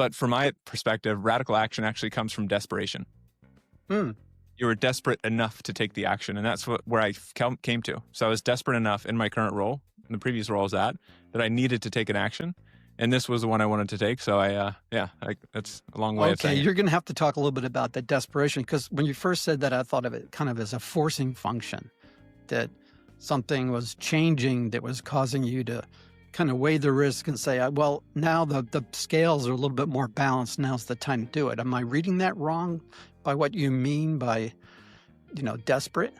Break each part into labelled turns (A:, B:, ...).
A: But from my perspective, radical action actually comes from desperation.
B: Hmm.
A: You were desperate enough to take the action. And that's where I came to. So I was desperate enough in my current role, in the previous role I was at, that I needed to take an action. And this was the one I wanted to take. So that's a long way of saying
B: Okay, you're going to have to talk a little bit about that desperation, because when you first said that, I thought of it kind of as a forcing function, that something was changing that was causing you to kind of weigh the risk and say, well, now the scales are a little bit more balanced. Now's the time to do it. Am I reading that wrong by what you mean by, desperate?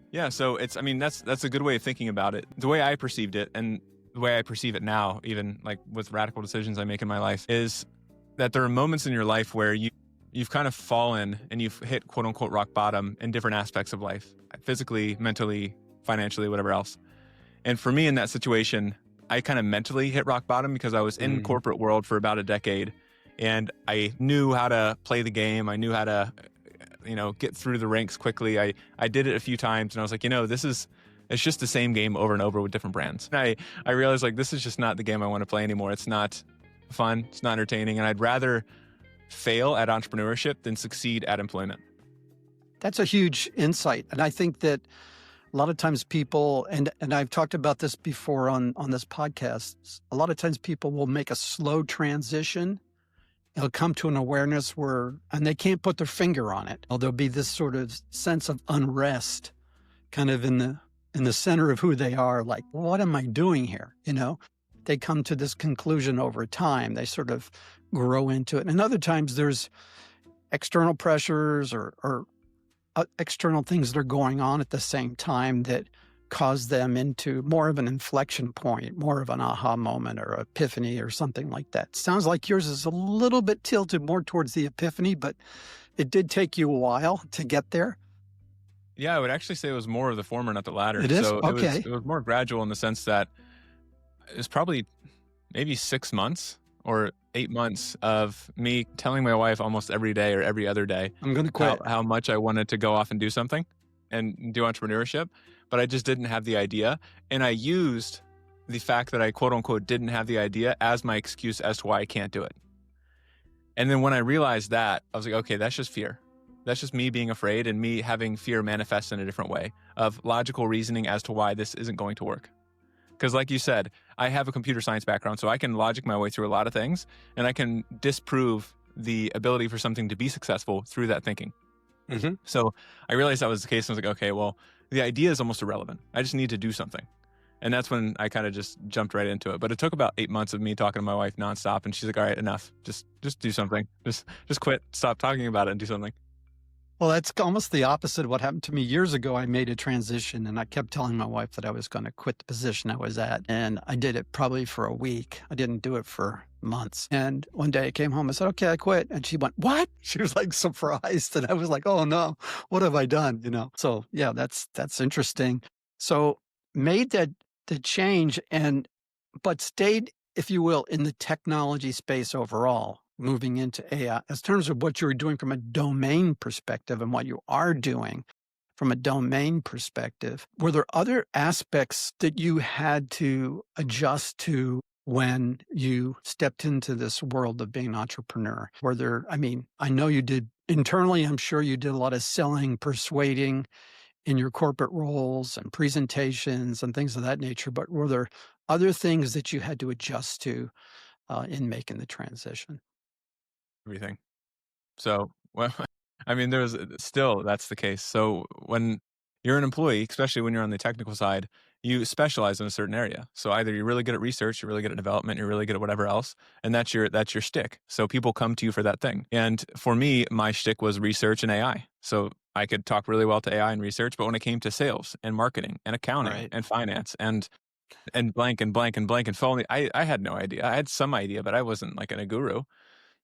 A: Yeah. So that's a good way of thinking about it. The way I perceived it, and the way I perceive it now, even like with radical decisions I make in my life, is that there are moments in your life where you've kind of fallen and you've hit quote unquote rock bottom in different aspects of life, physically, mentally, financially, whatever else. And for me in that situation, I kind of mentally hit rock bottom because I was in corporate world for about a decade and I knew how to play the game. I knew how to, get through the ranks quickly. I did it a few times and I was like, it's just the same game over and over with different brands. And I realized like, this is just not the game I want to play anymore. It's not fun. It's not entertaining. And I'd rather fail at entrepreneurship than succeed at employment.
B: That's a huge insight. And I think that a lot of times people, and I've talked about this before on this podcast, a lot of times people will make a slow transition. They'll come to an awareness and they can't put their finger on it. There'll be this sort of sense of unrest kind of in the center of who they are, like, what am I doing here? They come to this conclusion over time. They sort of grow into it. And other times there's external pressures or external things that are going on at the same time that cause them into more of an inflection point, more of an aha moment or epiphany or something like that. Sounds like yours is a little bit tilted more towards the epiphany, but it did take you a while to get there.
A: Yeah, I would actually say it was more of the former, not the latter.
B: It is?
A: So
B: Okay.
A: it was more gradual in the sense that it was probably maybe 6 months or 8 months of me telling my wife almost every day or every other day
B: I'm going to quit.
A: how much I wanted to go off and do something and do entrepreneurship, but I just didn't have the idea. And I used the fact that I quote unquote didn't have the idea as my excuse as to why I can't do it. And then when I realized that, I was like, okay, that's just fear. That's just me being afraid and me having fear manifest in a different way of logical reasoning as to why this isn't going to work. Because like you said, I have a computer science background, so I can logic my way through a lot of things and I can disprove the ability for something to be successful through that thinking.
B: Mm-hmm.
A: So I realized that was the case. And I was like, okay, well, the idea is almost irrelevant. I just need to do something. And that's when I kind of just jumped right into it. But it took about 8 months of me talking to my wife nonstop. And she's like, all right, enough. Just do something. Just quit. Stop talking about it and do something.
B: Well, that's almost the opposite of what happened to me. Years ago, I made a transition and I kept telling my wife that I was going to quit the position I was at. And I did it probably for a week. I didn't do it for months. And one day I came home and said, okay, I quit. And she went, what? She was like surprised. And I was like, oh no, what have I done? So yeah, that's interesting. So made the change but stayed, if you will, in the technology space overall, moving into AI, as terms of what you were doing from a domain perspective and what you are doing from a domain perspective. Were there other aspects that you had to adjust to when you stepped into this world of being an entrepreneur? I know you did internally, I'm sure you did a lot of selling, persuading in your corporate roles and presentations and things of that nature, but were there other things that you had to adjust to in making the transition?
A: Everything. So, well, that's the case. So when you're an employee, especially when you're on the technical side, you specialize in a certain area. So either you're really good at research, you're really good at development, you're really good at whatever else, and that's your shtick. So people come to you for that thing. And for me, my shtick was research and AI. So I could talk really well to AI and research, but when it came to sales and marketing and accounting and finance and blank and blank and blank and phone, I had no idea. I had some idea, but I wasn't like a guru.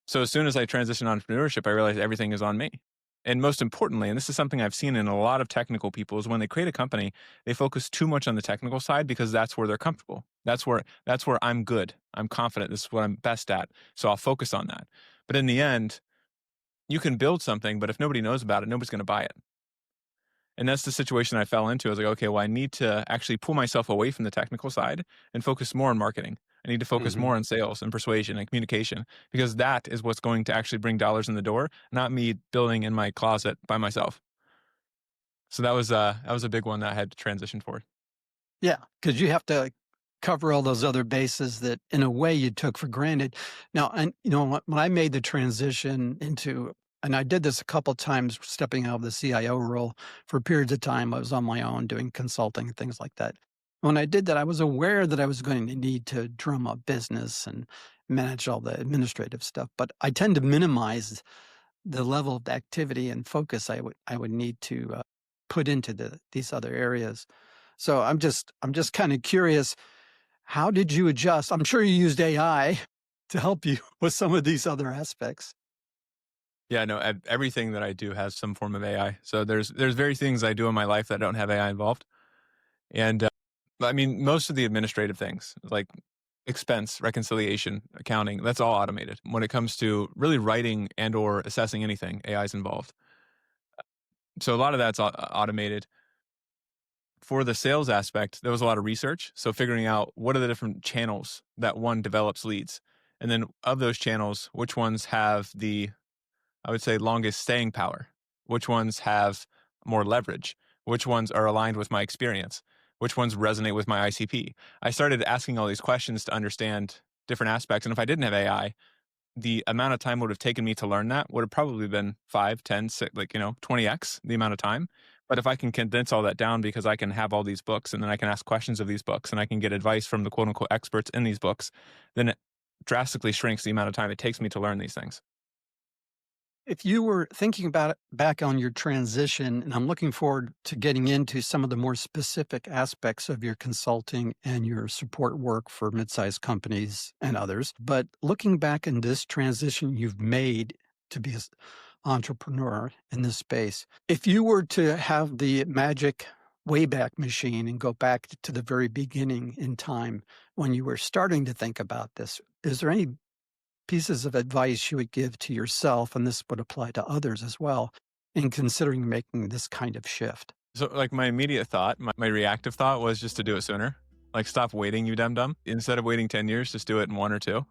A: So as soon as I transitioned to entrepreneurship, I realized everything is on me. And most importantly, and this is something I've seen in a lot of technical people, is when they create a company, they focus too much on the technical side because that's where they're comfortable. That's where I'm good. I'm confident. This is what I'm best at. So I'll focus on that. But in the end, you can build something, but if nobody knows about it, nobody's going to buy it. And that's the situation I fell into. I was like, okay, well, I need to actually pull myself away from the technical side and focus more on marketing. I I need to focus
B: Mhm.
A: more on sales and persuasion and communication because that is what's going to actually bring dollars in the door, not me building in my closet by myself. So that was a big one that I had to transition for.
B: Yeah, because you have to cover all those other bases that, in a way, you took for granted. Now, and when I made the transition into, and I did this a couple times, stepping out of the CIO role for periods of time. I was on my own doing consulting and things like that. When I did that, I was aware that I was going to need to drum up business and manage all the administrative stuff. But I tend to minimize the level of activity and focus I would need to put into these other areas. So I'm just kind of curious, how did you adjust? I'm sure you used AI to help you with some of these other aspects.
A: Yeah, no, everything that I do has some form of AI. So there's very things I do in my life that don't have AI involved. And I mean, most of the administrative things like expense reconciliation, accounting, that's all automated. When it comes to really writing and or assessing anything, AI is involved. So a lot of that's automated. For the sales aspect, there was a lot of research. So figuring out what are the different channels that one develops leads. And then of those channels, which ones have the, I would say, longest staying power? Which ones have more leverage? Which ones are aligned with my experience? Which ones resonate with my ICP? I started asking all these questions to understand different aspects. And if I didn't have AI, the amount of time would have taken me to learn that would have probably been 5, 10, 6, like, 20x the amount of time. But if I can condense all that down because I can have all these books and then I can ask questions of these books and I can get advice from the quote unquote experts in these books, then it drastically shrinks the amount of time it takes me to learn these things.
B: If you were thinking about it back on your transition, and I'm looking forward to getting into some of the more specific aspects of your consulting and your support work for mid-sized companies and others, but looking back in this transition you've made to be an entrepreneur in this space, if you were to have the magic wayback machine and go back to the very beginning in time when you were starting to think about this, is there any pieces of advice you would give to yourself, and this would apply to others as well, in considering making this kind of shift?
A: So, like, my immediate thought, my reactive thought was just to do it sooner. Like, stop waiting, you dumb dumb. Instead of waiting 10 years, just do it in one or two.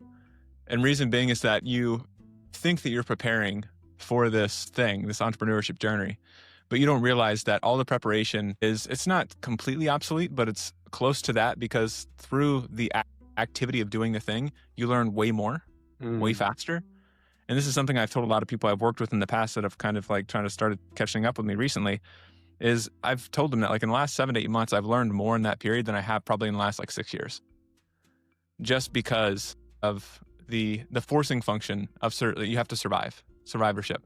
A: And reason being is that you think that you're preparing for this thing, this entrepreneurship journey, but you don't realize that all the preparation it's not completely obsolete, but it's close to that because through the activity of doing the thing, you learn way more, way
B: Mm.
A: faster. And this is something I've told a lot of people I've worked with in the past that have kind of like trying to started catching up with me recently is I've told them that like in the last 7 to 8 months, I've learned more in that period than I have probably in the last like 6 years, just because of the forcing function of you have to survivorship.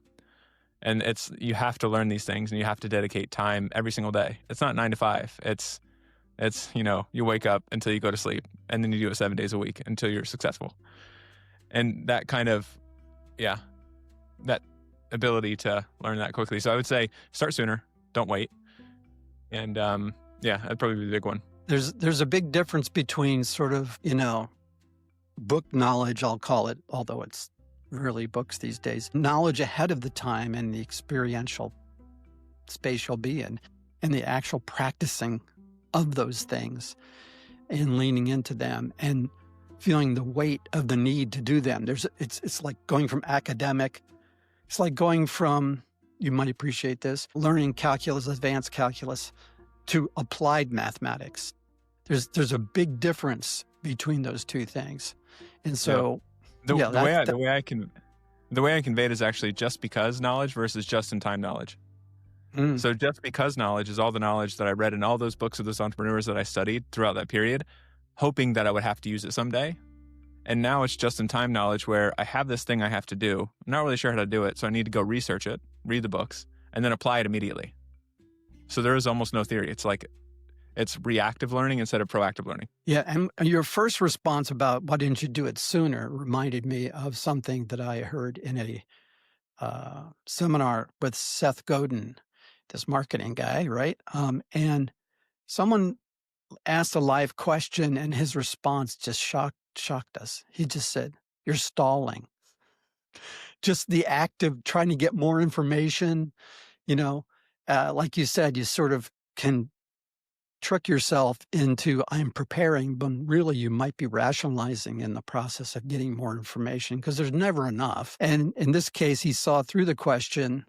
A: And you have to learn these things and you have to dedicate time every single day. It's not 9 to 5. It's you wake up until you go to sleep and then you do it 7 days a week until you're successful. And that kind of, yeah, that ability to learn that quickly. So I would say start sooner, don't wait. And yeah, that'd probably be the big one.
B: There's a big difference between sort of, book knowledge, I'll call it, although it's really books these days, knowledge ahead of the time and the experiential space you'll be in, and the actual practicing of those things and leaning into them and feeling the weight of the need to do them. It's like going from academic, it's like going from, you might appreciate this, learning calculus, advanced calculus, to applied mathematics. There's a big difference between those two things. And
A: Yeah.
B: so,
A: The,
B: yeah,
A: the way I,
B: that,
A: the way I convey it is actually just because knowledge versus just in time knowledge.
B: mm,
A: So just because knowledge is all the knowledge that I read in all those books of those entrepreneurs that I studied throughout that period, hoping that I would have to use it someday. And now it's just in time knowledge where I have this thing I have to do. I'm not really sure how to do it. So I need to go research it, read the books, and then apply it immediately. So there is almost no theory. It's reactive learning instead of proactive learning.
B: yeah. And your first response about why didn't you do it sooner reminded me of something that I heard in a seminar with Seth Godin, this marketing guy, right? And someone asked a live question, and his response just shocked us. He just said, "You're stalling." Just the act of trying to get more information, you know, like you said, you sort of can trick yourself into I'm preparing, but really you might be rationalizing in the process of getting more information because there's never enough. And in this case, he saw through the question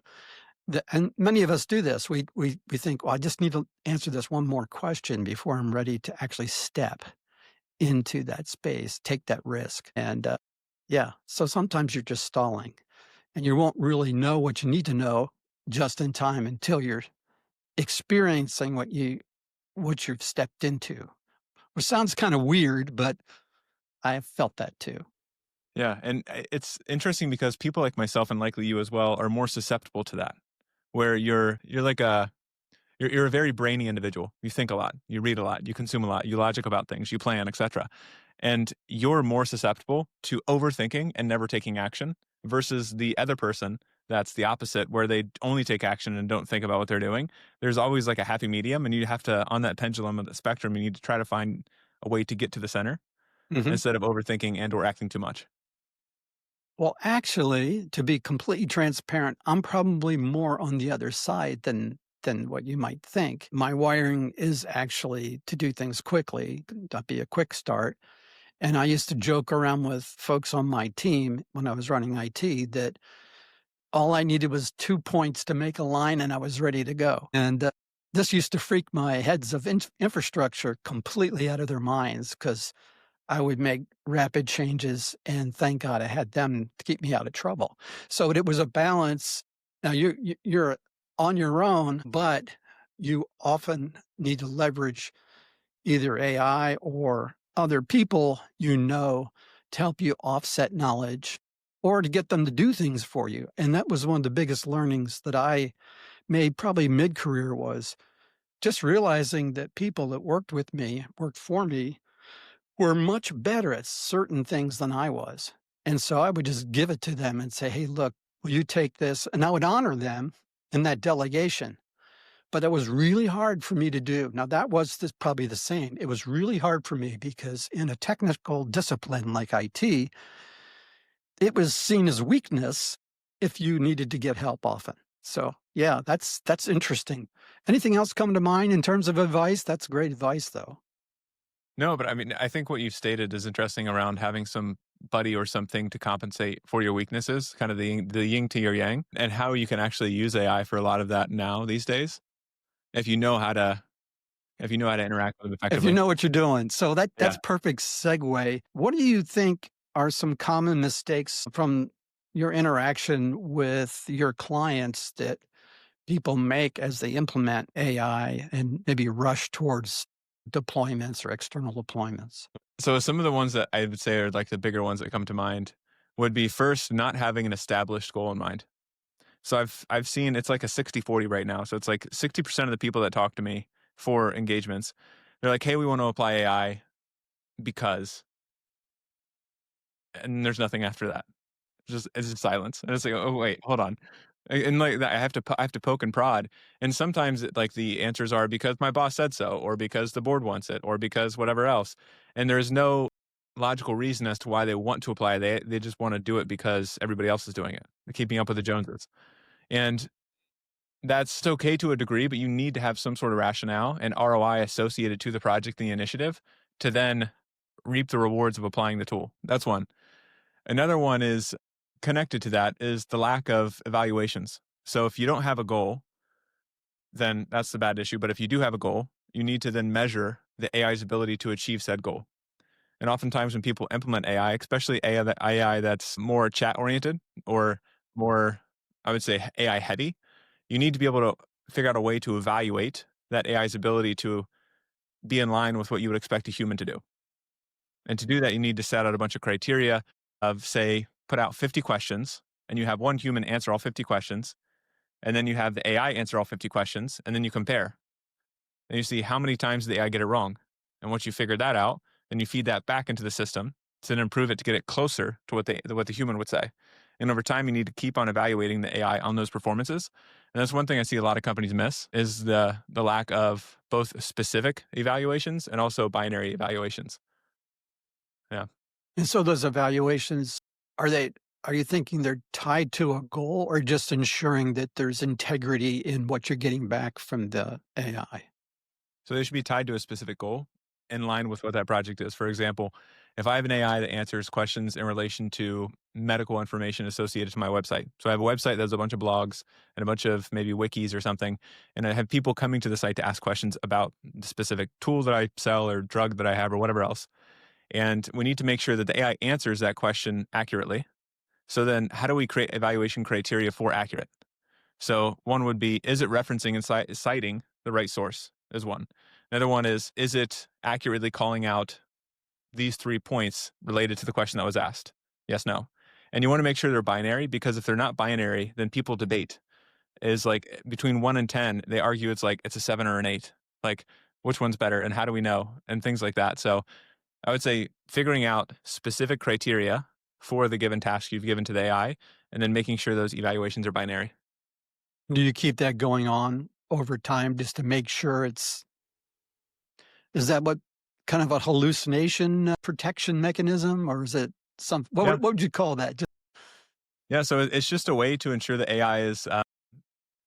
B: and many of us do this. We think, well, I just need to answer this one more question before I'm ready to actually step into that space, take that risk. And yeah, so sometimes you're just stalling and you won't really know what you need to know just in time until you're experiencing what you've stepped into. Which sounds kind of weird, but I have felt that too.
A: Yeah, and it's interesting because people like myself and likely you as well are more susceptible to that, where you're like you're a very brainy individual. You think a lot, you read a lot, you consume a lot, you logic about things, you plan, etc. And you're more susceptible to overthinking and never taking action versus the other person that's the opposite, where they only take action and don't think about what they're doing. There's always like a happy medium, and you have to, on that pendulum of the spectrum, you need to try to find a way to get to the center
B: Mhm.
A: instead of overthinking and or acting too much.
B: Well, actually, to be completely transparent, I'm probably more on the other side than what you might think. My wiring is actually to do things quickly, to be a quick start. And I used to joke around with folks on my team when I was running IT that all I needed was 2 points to make a line and I was ready to go. And this used to freak my heads of infrastructure completely out of their minds because I would make rapid changes, and thank God I had them to keep me out of trouble. So it was a balance. Now you're on your own, but you often need to leverage either AI or other people to help you offset knowledge or to get them to do things for you. And that was one of the biggest learnings that I made probably mid-career was just realizing that people that worked for me, were much better at certain things than I was. And so I would just give it to them and say, "Hey, look, will you take this?" And I would honor them in that delegation. But that was really hard for me to do. Now, that was probably the same. It was really hard for me because in a technical discipline like IT, it was seen as weakness if you needed to get help often. So, yeah, that's interesting. Anything else come to mind in terms of advice? That's great advice, though.
A: No, but I mean, I think what you've stated is interesting around having some buddy or something to compensate for your weaknesses, kind of the yin to your yang, and how you can actually use AI for a lot of that now these days, if you know how to if you know how to interact with it
B: If you
A: effectively.
B: know what you're doing. So
A: Yeah.
B: that's perfect segue. What do you think are some common mistakes from your interaction with your clients that people make as they implement AI and maybe rush towards deployments or external deployments?
A: So some of the ones that I would say are like the bigger ones that come to mind would be first not having an established goal in mind. So I've seen it's like a 60-40 right now. So it's like 60% of the people that talk to me for engagements, they're like, "Hey, we want to apply AI because," and there's nothing after that. It's just silence, and it's like, "Oh, wait, hold on." And like that, I have to poke and prod, and sometimes like the answers are because my boss said so, or because the board wants it, or because whatever else, and there's no logical reason as to why they want to apply. They just want to do it because everybody else is doing it. They're keeping up with the Joneses, and that's okay to a degree, but you need to have some sort of rationale and ROI associated to the project and the initiative to then reap the rewards of applying the tool. That's one. Another one is connected to that is the lack of evaluations. So if you don't have a goal, then that's the bad issue. But if you do have a goal, you need to then measure the AI's ability to achieve said goal. And oftentimes when people implement AI, especially AI that's more chat oriented or more, I would say, AI heavy, you need to be able to figure out a way to evaluate that AI's ability to be in line with what you would expect a human to do. And to do that, you need to set out a bunch of criteria of, say, put out 50 questions, and you have one human answer all 50 questions, and then you have the AI answer all 50 questions, and then you compare. And you see how many times did the AI get it wrong. And once you figure that out, then you feed that back into the system to then improve it to get it closer to what the human would say. And over time, you need to keep on evaluating the AI on those performances. And that's one thing I see a lot of companies miss is the lack of both specific evaluations and also binary evaluations. Yeah.
B: And so those evaluations, are they are you thinking they're tied to a goal or just ensuring that there's integrity in what you're getting back from the AI?
A: So they should be tied to a specific goal in line with what that project is. For example, if I have an AI that answers questions in relation to medical information associated to my website. So I have a website that has a bunch of blogs and a bunch of maybe wikis or something. And I have people coming to the site to ask questions about the specific tool that I sell or drug that I have or whatever else. And we need to make sure that the AI answers that question accurately. So then how do we create evaluation criteria for accurate? So one would be, is it referencing and citing the right source is one. Another one is it accurately calling out these 3 points related to the question that was asked? Yes, no. And you want to make sure they're binary, because if they're not binary, then people debate. Is like between 1 and 10, they argue it's a 7 or an 8. Like, which one's better and how do we know? And things like that. So I would say figuring out specific criteria for the given task you've given to the AI, and then making sure those evaluations are binary.
B: Do you keep that going on over time just to make sure is that what kind of a hallucination protection mechanism, or is it
A: Yeah.
B: what would you call that?
A: Yeah. So it's just a way to ensure the AI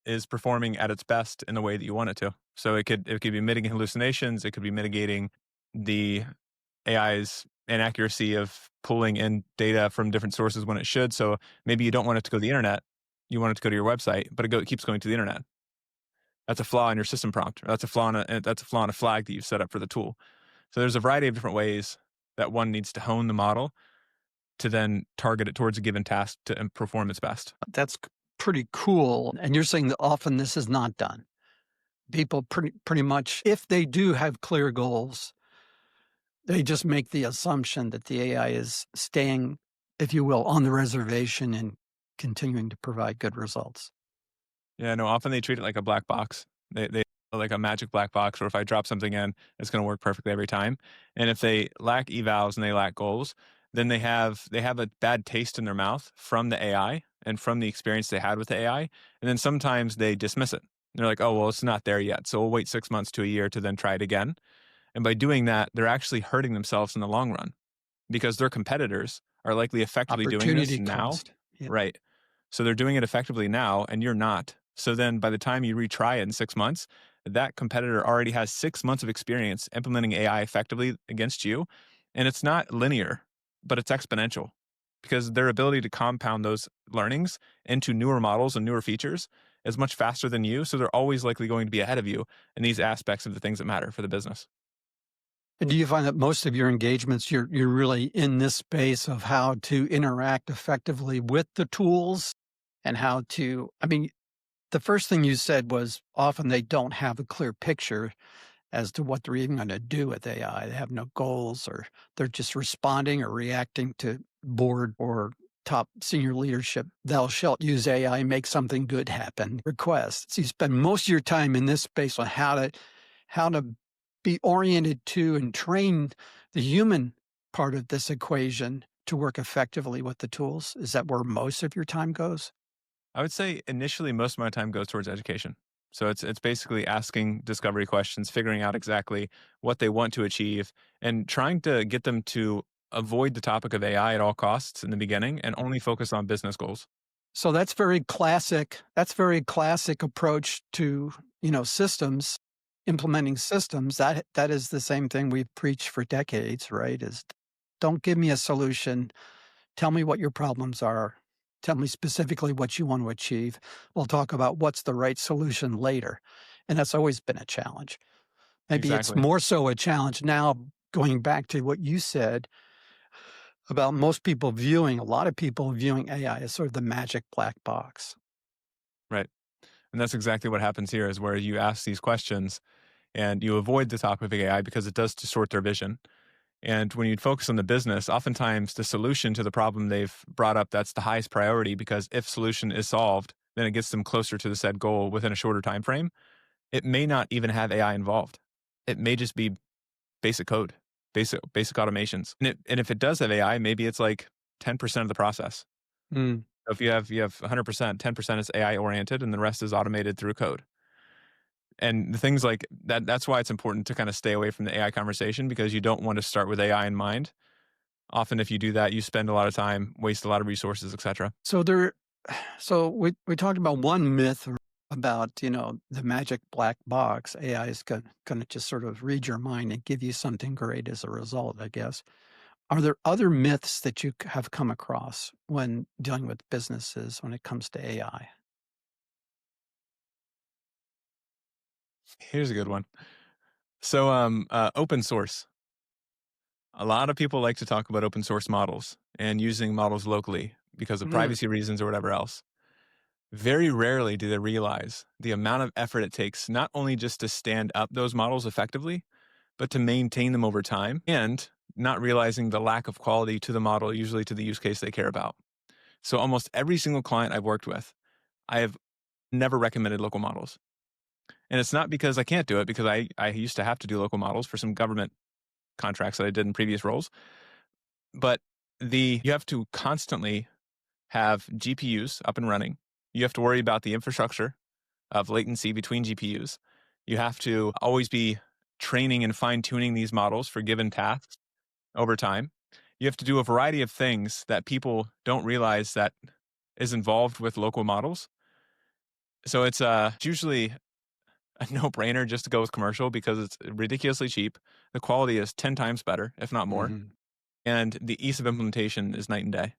A: is performing at its best in the way that you want it to. So it could be mitigating hallucinations. It could be mitigating the AI's inaccuracy of pulling in data from different sources when it should. So maybe you don't want it to go to the internet. You want it to go to your website, but it keeps going to the internet. That's a flaw in your system prompt. Or that's a flaw in a flag that you've set up for the tool. So there's a variety of different ways that one needs to hone the model to then target it towards a given task to perform its best.
B: That's pretty cool. And you're saying that often this is not done. People pretty much, if they do have clear goals, they just make the assumption that the AI is staying, if you will, on the reservation and continuing to provide good results.
A: Yeah, no, often they treat it like a black box. They like a magic black box where if I drop something in, it's going to work perfectly every time. And if they lack evals and they lack goals, then they have a bad taste in their mouth from the AI and from the experience they had with the AI. And then sometimes they dismiss it. They're like, "Oh, well, it's not there yet. So we'll wait 6 months to a year to then try it again." And by doing that, they're actually hurting themselves in the long run, because their competitors are likely effectively doing this
B: Opportunity
A: now.
B: cost. Yeah.
A: Right. So they're doing it effectively now and you're not. So then by the time you retry it in 6 months, that competitor already has 6 months of experience implementing AI effectively against you. And it's not linear, but it's exponential, because their ability to compound those learnings into newer models and newer features is much faster than you. So they're always likely going to be ahead of you in these aspects of the things that matter for the business.
B: And do you find that most of your engagements, you're really in this space of how to interact effectively with the tools and how to, I mean, the first thing you said was often they don't have a clear picture as to what they're even going to do with AI. They have no goals, or they're just responding or reacting to board or top senior leadership. Thou shalt use AI, make something good happen requests. So you spend most of your time in this space on how to be oriented to and train the human part of this equation to work effectively with the tools. Is that where most of your time goes?
A: I would say initially most of my time goes towards education. So it's basically asking discovery questions, figuring out exactly what they want to achieve, and trying to get them to avoid the topic of AI at all costs in the beginning and only focus on business goals.
B: So that's very classic. That's very classic approach to, systems, implementing systems. That is the same thing we've preached for decades, right? Is don't give me a solution. Tell me what your problems are. Tell me specifically what you want to achieve. We'll talk about what's the right solution later. And that's always been a challenge. Maybe it's
A: Exactly.
B: more so a challenge now, going back to what you said about a lot of people viewing AI as sort of the magic black box.
A: Right. And that's exactly what happens here, is where you ask these questions and you avoid the topic of AI because it does distort their vision. And when you focus on the business, oftentimes the solution to the problem they've brought up, that's the highest priority, because if solution is solved, then it gets them closer to the said goal within a shorter time frame. It may not even have AI involved. It may just be basic code, basic automations. And if it does have AI, maybe it's like 10% of the process.
B: Mm.
A: So if you have 100%, 10% is AI oriented and the rest is automated through code. And the things like that, that's why it's important to kind of stay away from the AI conversation, because you don't want to start with AI in mind. Often if you do that, you spend a lot of time, waste a lot of resources, etc.
B: So we talked about one myth about, the magic black box. AI is gonna just sort of read your mind and give you something great as a result, I guess. Are there other myths that you have come across when dealing with businesses when it comes to AI?
A: Here's a good one. So, open source. A lot of people like to talk about open source models and using models locally because of
B: Mm,
A: privacy reasons or whatever else. Very rarely do they realize the amount of effort it takes not only just to stand up those models effectively, but to maintain them over time and not realizing the lack of quality to the model, usually to the use case they care about. So, almost every single client I've worked with, I have never recommended local models. And it's not because I can't do it, because I used to have to do local models for some government contracts that I did in previous roles. But you have to constantly have GPUs up and running. You have to worry about the infrastructure of latency between GPUs. You have to always be training and fine tuning these models for given tasks over time. You have to do a variety of things that people don't realize that is involved with local models. So it's usually a no-brainer just to go with commercial because it's ridiculously cheap. The quality is 10 times better, if not more,
B: mhm,
A: and the ease of implementation is night and day.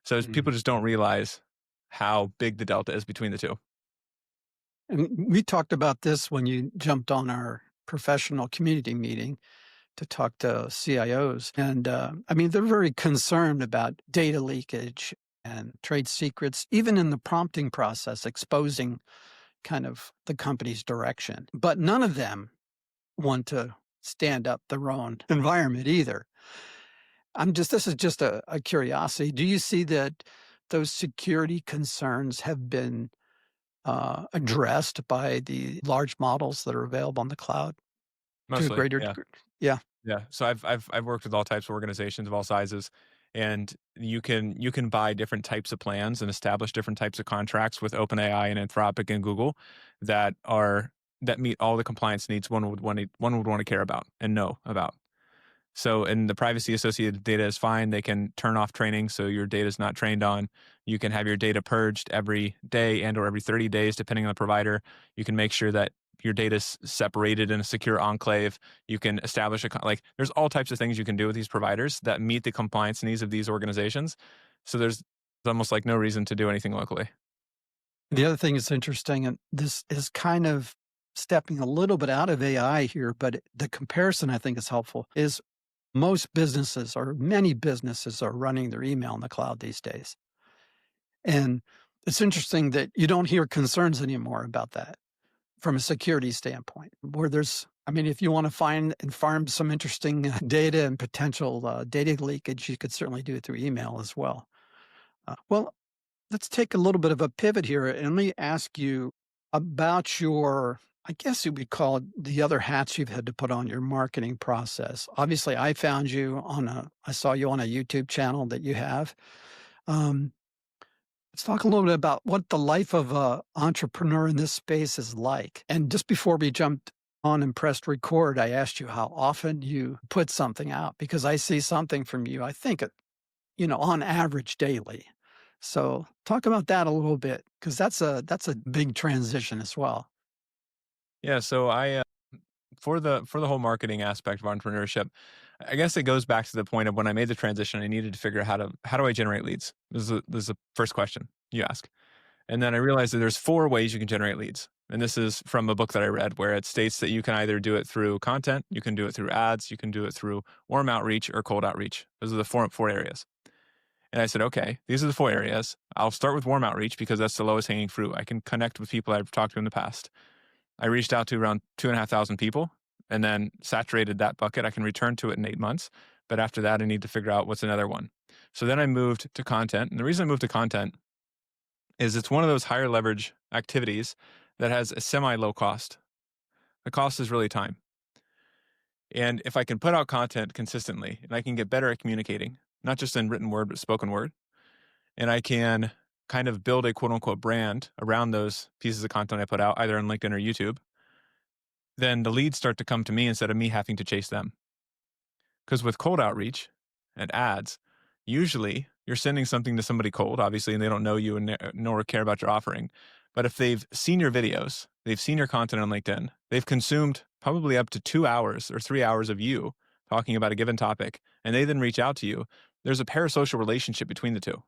A: So people
B: mhm.
A: just don't realize how big the delta is between the two.
B: And we talked about this when you jumped on our professional community meeting to talk to CIOs. And I mean, they're very concerned about data leakage and trade secrets, even in the prompting process, exposing kind of the company's direction. But none of them want to stand up their own environment either. This is just a curiosity. Do you see that those security concerns have been addressed by the large models that are available on the cloud to a
A: Mostly,
B: greater
A: yeah.
B: degree? Yeah.
A: Yeah. So I've worked with all types of organizations of all sizes, and you can buy different types of plans and establish different types of contracts with OpenAI and Anthropic and Google that meet all the compliance needs one would want to care about and know about. So, and the privacy associated data is fine. They can turn off training so your data is not trained on. You can have your data purged every day and or every 30 days, depending on the provider. You can make sure that your data is separated in a secure enclave. You can establish like there's all types of things you can do with these providers that meet the compliance needs of these organizations. So there's almost like no reason to do anything locally.
B: The other thing that's interesting, and this is kind of stepping a little bit out of AI here, but the comparison I think is helpful, is most businesses or many businesses are running their email in the cloud these days. And it's interesting that you don't hear concerns anymore about that from a security standpoint, where I mean, if you want to find and farm some interesting data and potential data leakage, you could certainly do it through email as well. Well, let's take a little bit of a pivot here and let me ask you about I guess you would call it the other hats you've had to put on your marketing process. Obviously, I saw you on a YouTube channel that you have. Um, let's talk a little bit about what the life of a entrepreneur in this space is like. And just before we jumped on and pressed record, I asked you how often you put something out because I see something from you, I think, on average daily. So talk about that a little bit because that's a big transition as well.
A: Yeah. So for the whole marketing aspect of entrepreneurship, I guess it goes back to the point of when I made the transition, I needed to figure out how do I generate leads? This is the first question you ask. And then I realized that there's four ways you can generate leads. And this is from a book that I read where it states that you can either do it through content, you can do it through ads, you can do it through warm outreach or cold outreach. Those are the four areas. And I said, okay, these are the four areas. I'll start with warm outreach because that's the lowest hanging fruit. I can connect with people I've talked to in the past. I reached out to around 2,500 people and then saturated that bucket. I can return to it in 8 months. But after that, I need to figure out what's another one. So then I moved to content. And the reason I moved to content is it's one of those higher leverage activities that has a semi low cost. The cost is really time. And if I can put out content consistently and I can get better at communicating, not just in written word, but spoken word, and I can kind of build a quote unquote brand around those pieces of content I put out, either on LinkedIn or YouTube, then the leads start to come to me instead of me having to chase them. Because with cold outreach and ads, usually you're sending something to somebody cold, obviously, and they don't know you and nor care about your offering. But if they've seen your videos, they've seen your content on LinkedIn, they've consumed probably up to 2 hours or 3 hours of you talking about a given topic, and they then reach out to you, there's a parasocial relationship between the two.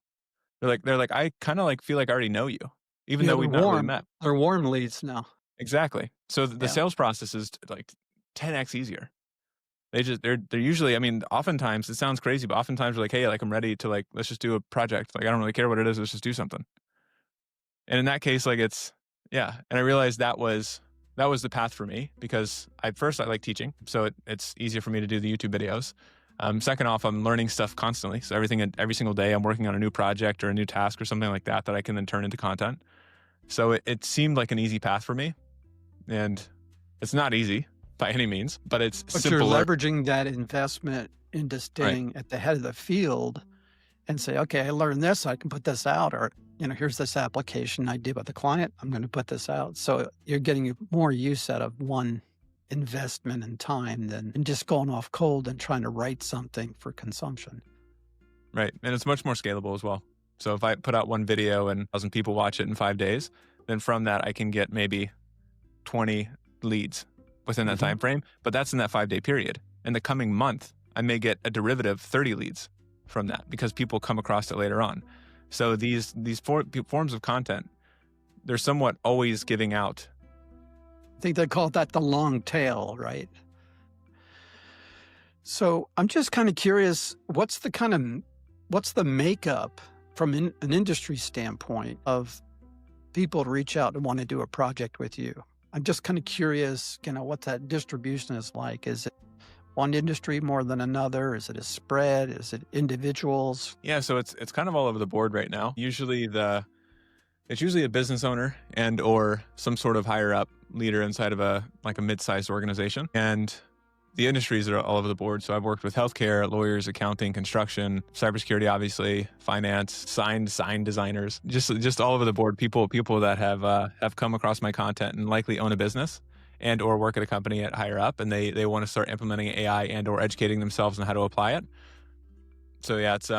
A: They're like, I kind of like feel like I already know you, even
B: Yeah,
A: though
B: they're
A: we've not really
B: warm.
A: met.
B: They're warm leads now.
A: Exactly. So the
B: Yeah.
A: sales process is like 10x easier. They're usually, I mean, oftentimes it sounds crazy, but oftentimes they're like, hey, like I'm ready to like, let's just do a project. Like I don't really care what it is, let's just do something. And in that case, like yeah. And I realized that was the path for me because I like teaching. So it's easier for me to do the YouTube videos. Second off, I'm learning stuff constantly. So every single day I'm working on a new project or a new task or something like that I can then turn into content. So it seemed like an easy path for me. And it's not easy by any means, but it's
B: But
A: simple.
B: you're leveraging that investment into staying at the head of the field and say, okay, I learned this, I can put this out, or, here's this application I did with the client, I'm going to put this out. So you're getting more use out of one investment in time than just going off cold and trying to write something for consumption.
A: Right. And it's much more scalable as well. So if I put out one video and 1,000 people watch it in 5 days, then from that I can get maybe 20 leads within that time frame, but that's in that 5-day period. In the coming month, I may get a derivative 30 leads from that because people come across it later on. So these forms of content, they're somewhat always giving out.
B: I think they call that the long tail, right? So I'm just kind of curious, what's the makeup from an industry standpoint of people to reach out and want to do a project with you? I'm just kind of curious, what that distribution is like. Is it one industry more than another? Is it a spread? Is it individuals?
A: Yeah, so it's kind of all over the board right now. It's usually a business owner and or some sort of higher up leader inside of a mid-sized organization. And the industries are all over the board. So I've worked with healthcare, lawyers, accounting, construction, cybersecurity, obviously, finance, sign designers, just all over the board. People that have come across my content and likely own a business and or work at a company at higher up, and they want to start implementing AI and or educating themselves on how to apply it. So yeah, it's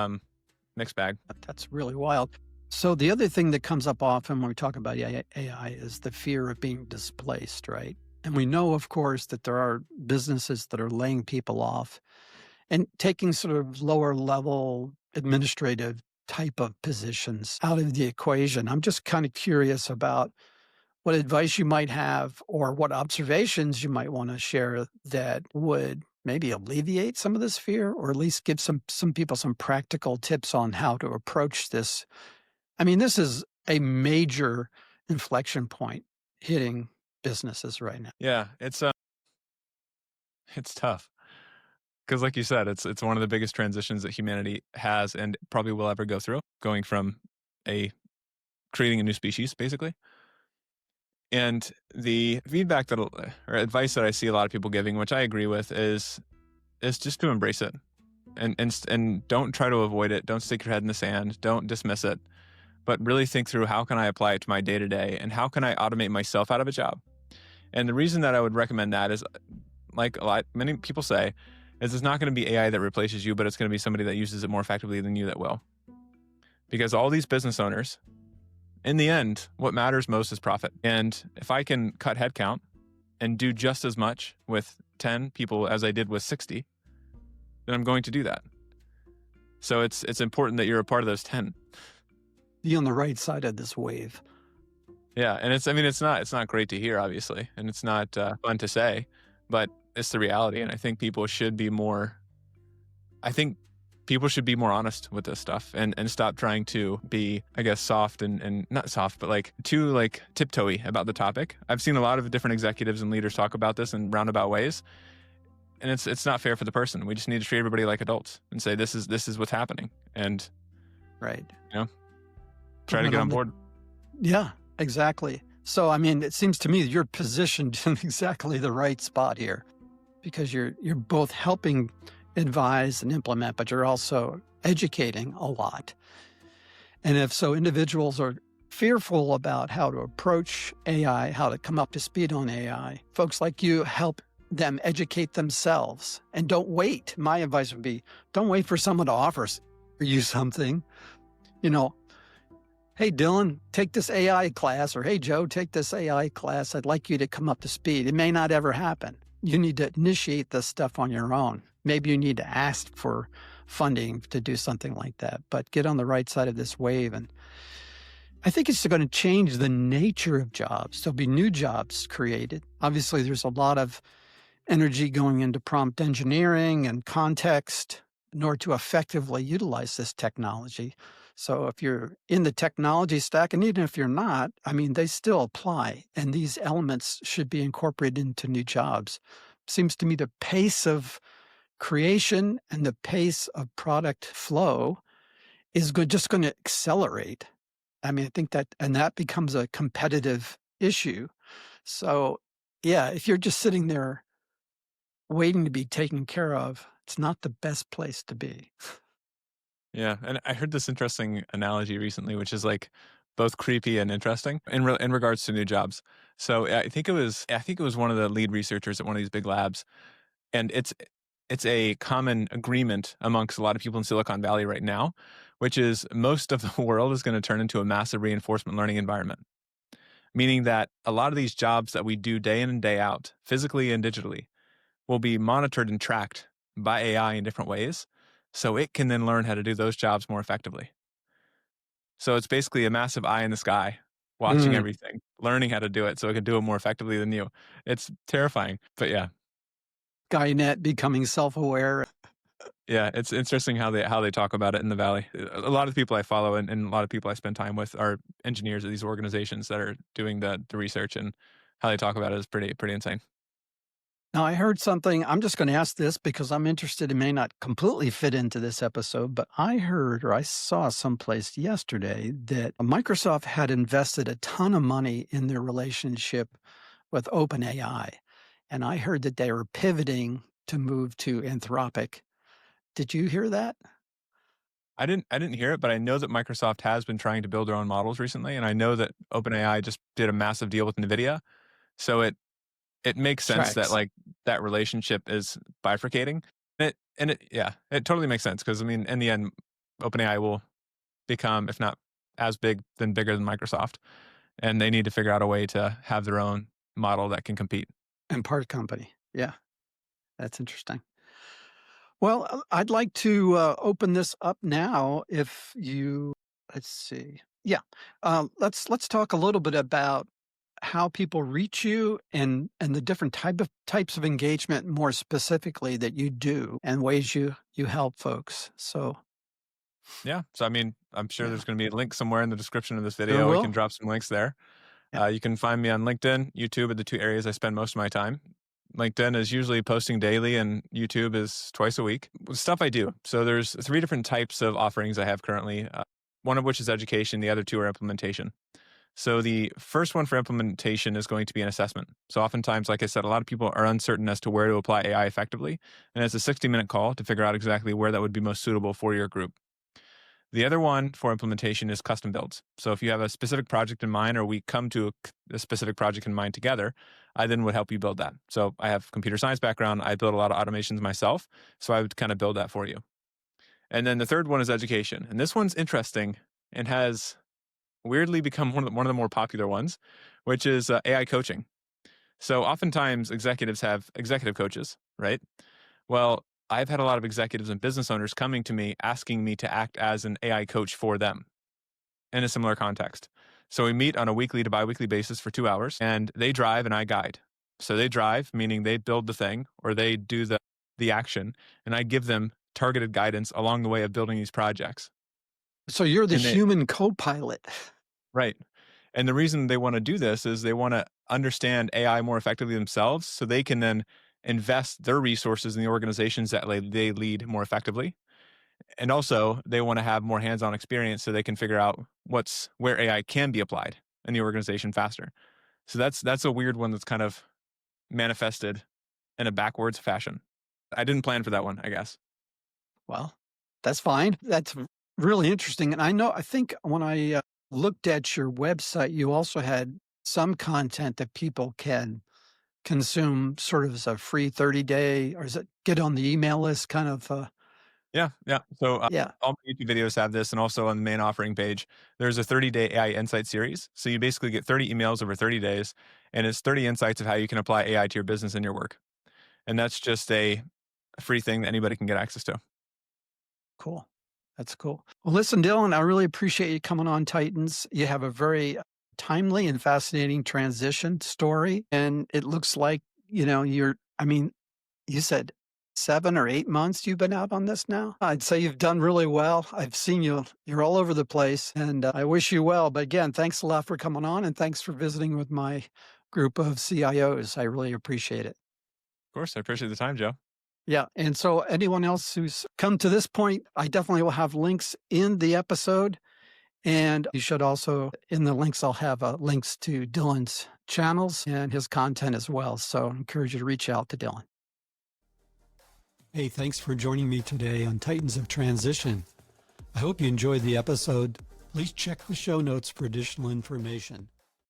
A: mixed bag.
B: That's really wild. So the other thing that comes up often when we talk about AI is the fear of being displaced, right? And we know, of course, that there are businesses that are laying people off and taking sort of lower level administrative type of positions out of the equation. I'm just kind of curious about what advice you might have or what observations you might want to share that would maybe alleviate some of this fear, or at least give some people some practical tips on how to approach this. I mean, this is a major inflection point hitting businesses right now.
A: Yeah, it's tough because, like you said, it's one of the biggest transitions that humanity has and probably will ever go through, going from creating a new species, basically. And the feedback or advice that I see a lot of people giving, which I agree with, is just to embrace it and don't try to avoid it. Don't stick your head in the sand. Don't dismiss it, but really think through, how can I apply it to my day to day, and how can I automate myself out of a job? And the reason that I would recommend that is, like many people say, is it's not going to be AI that replaces you, but it's going to be somebody that uses it more effectively than you that will. Because all these business owners, in the end, what matters most is profit. And if I can cut headcount and do just as much with 10 people as I did with 60, then I'm going to do that. So it's important that you're a part of those 10.
B: Be on the right side of this wave.
A: Yeah, and it's not great to hear, obviously, and it's not fun to say, but it's the reality. And I think people should be more honest with this stuff and stop trying to be, I guess, soft and not soft, but too tiptoey about the topic. I've seen a lot of different executives and leaders talk about this in roundabout ways, and it's not fair for the person. We just need to treat everybody like adults and say, this is what's happening, and
B: right,
A: try to get on board.
B: Yeah, exactly. So, I mean, it seems to me that you're positioned in exactly the right spot here, because you're both helping advise and implement, but you're also educating a lot. And if so, individuals are fearful about how to approach AI, how to come up to speed on AI, folks like you help them educate themselves. And don't wait. My advice would be, don't wait for someone to offer you something. Hey, Dylan, take this AI class, or hey, Joe, take this AI class. I'd like you to come up to speed. It may not ever happen. You need to initiate this stuff on your own. Maybe you need to ask for funding to do something like that, but get on the right side of this wave. And I think it's going to change the nature of jobs. There'll be new jobs created. Obviously, there's a lot of energy going into prompt engineering and context in order to effectively utilize this technology. So if you're in the technology stack, and even if you're not, I mean, they still apply. And these elements should be incorporated into new jobs. Seems to me the pace of creation and the pace of product flow is just going to accelerate. I mean, I think that, and that becomes a competitive issue. So, yeah, if you're just sitting there waiting to be taken care of, it's not the best place to be.
A: Yeah, and I heard this interesting analogy recently, which is like both creepy and interesting in regards to new jobs. So I think it was one of the lead researchers at one of these big labs, and it's a common agreement amongst a lot of people in Silicon Valley right now, which is most of the world is going to turn into a massive reinforcement learning environment, meaning that a lot of these jobs that we do day in and day out, physically and digitally, will be monitored and tracked by AI in different ways. So it can then learn how to do those jobs more effectively. So it's basically a massive eye in the sky, watching
B: Mm.
A: everything, learning how to do it so it can do it more effectively than you. It's terrifying. But yeah.
B: Skynet becoming self-aware.
A: Yeah, it's interesting how they talk about it in the valley. A lot of the people I follow and a lot of people I spend time with are engineers at these organizations that are doing the research, and how they talk about it is pretty insane.
B: Now, I heard something. I'm just going to ask this because I'm interested. It may not completely fit into this episode, but I heard or I saw someplace yesterday that Microsoft had invested a ton of money in their relationship with OpenAI. And I heard that they were pivoting to move to Anthropic. Did you hear that?
A: I didn't hear it, but I know that Microsoft has been trying to build their own models recently, and I know that OpenAI just did a massive deal with NVIDIA. So it makes sense that
B: Tracks.
A: like that relationship is bifurcating. Yeah, it totally makes sense because I mean, in the end, OpenAI will become, if not as big, then bigger than Microsoft, and they need to figure out a way to have their own model that can compete.
B: And part company. Yeah, that's interesting. Well, I'd like to open this up now. If you, let's see, yeah, let's talk a little bit about how people reach you and the different types of engagement, more specifically that you do, and ways you help folks. So
A: Yeah, so I mean, I'm sure
B: yeah,
A: there's going to be a link somewhere in the description of this
B: there
A: video. We can
B: will.
A: drop some links there.
B: Yeah,
A: You can find me on LinkedIn, YouTube are the two areas I spend most of my time. LinkedIn is usually posting daily, and YouTube is twice a week. Stuff I do. So there's three different types of offerings I have currently. One of which is education. The other two are implementation. So the first one for implementation is going to be an assessment. So oftentimes, like I said, a lot of people are uncertain as to where to apply AI effectively, and it's a 60-minute call to figure out exactly where that would be most suitable for your group. The other one for implementation is custom builds. So if you have a specific project in mind, or we come to a specific project in mind together, I then would help you build that. So I have computer science background. I build a lot of automations myself. So I would kind of build that for you. And then the third one is education. And this one's interesting and has weirdly become one of the more popular ones, which is AI coaching. So oftentimes executives have executive coaches, right? Well, I've had a lot of executives and business owners coming to me asking me to act as an AI coach for them in a similar context. So we meet on a weekly to biweekly basis for 2 hours, and they drive and I guide. So they drive, meaning they build the thing or they do the action, and I give them targeted guidance along the way of building these projects.
B: so you're the
A: And they
B: human co-pilot.
A: right. And the reason they want to do this is they want to understand AI more effectively themselves so they can then invest their resources in the organizations that they lead more effectively. And also, they want to have more hands-on experience so they can figure out where AI can be applied in the organization faster. So that's a weird one that's kind of manifested in a backwards fashion. I didn't plan for that one, I guess.
B: Well, that's fine. That's really interesting. And I think when I looked at your website, you also had some content that people can consume sort of as a free 30-day, or is it get on the email list kind of
A: Yeah, yeah. So,
B: Yeah.
A: all my YouTube videos have this, and also on the main offering page, there's a 30-day AI insight series. So you basically get 30 emails over 30 days, and it's 30 insights of how you can apply AI to your business and your work. And that's just a free thing that anybody can get access to.
B: Cool. That's cool. Well, listen, Dylan, I really appreciate you coming on Titans. You have a very timely and fascinating transition story. And it looks like, I mean, you said 7 or 8 months you've been out on this now. I'd say you've done really well. I've seen you're all over the place, and I wish you well. But again, thanks a lot for coming on, and thanks for visiting with my group of CIOs. I really appreciate it.
A: Of course, I appreciate the time, Joe.
B: Yeah. And so, anyone else who's come to this point, I definitely will have links in the episode. And you should also, in the links, I'll have links to Dylan's channels and his content as well. So, I encourage you to reach out to Dylan. Hey, thanks for joining me today on Titans of Transition. I hope you enjoyed the episode. Please check the show notes for additional information.